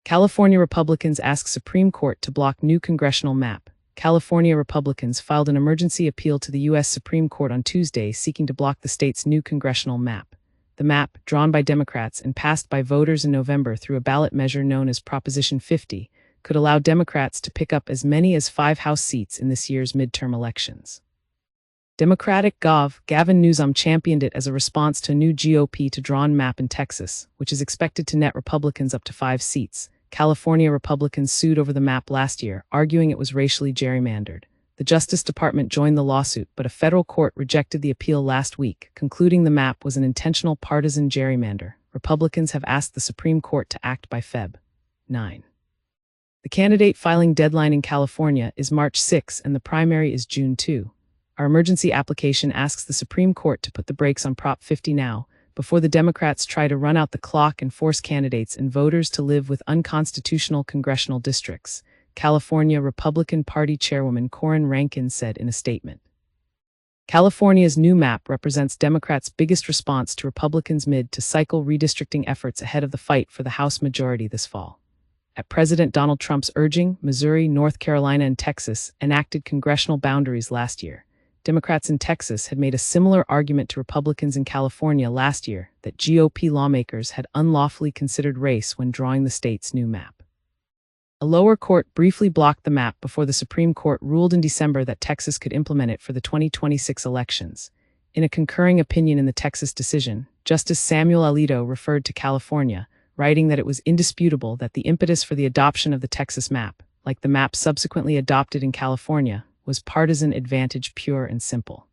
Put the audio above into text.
California Republicans ask Supreme Court to block new congressional map. California Republicans filed an emergency appeal to the U.S. Supreme Court on Tuesday seeking to block the state's new congressional map. The map, drawn by Democrats and passed by voters in November through a ballot measure known as Proposition 50, could allow Democrats to pick up as many as 5 House seats in this year's midterm elections. Democratic Gov. Gavin Newsom championed it as a response to a new GOP-to-drawn map in Texas, which is expected to net Republicans up to 5 seats. California Republicans sued over the map last year, arguing it was racially gerrymandered. The Justice Department joined the lawsuit, but a federal court rejected the appeal last week, concluding the map was an intentional partisan gerrymander. Republicans have asked the Supreme Court to act by Feb. 9. The candidate filing deadline in California is March 6 and the primary is June 2. Our emergency application asks the Supreme Court to put the brakes on Prop 50 now, before the Democrats try to run out the clock and force candidates and voters to live with unconstitutional congressional districts, California Republican Party Chairwoman Corin Rankin said in a statement. California's new map represents Democrats' biggest response to Republicans' mid-to-cycle redistricting efforts ahead of the fight for the House majority this fall. At President Donald Trump's urging, Missouri, North Carolina, and Texas enacted congressional boundaries last year. Democrats in Texas had made a similar argument to Republicans in California last year that GOP lawmakers had unlawfully considered race when drawing the state's new map. A lower court briefly blocked the map before the Supreme Court ruled in December that Texas could implement it for the 2026 elections. In a concurring opinion in the Texas decision, Justice Samuel Alito referred to California, writing that it was indisputable that the impetus for the adoption of the Texas map, like the map subsequently adopted in California, was partisan advantage pure and simple.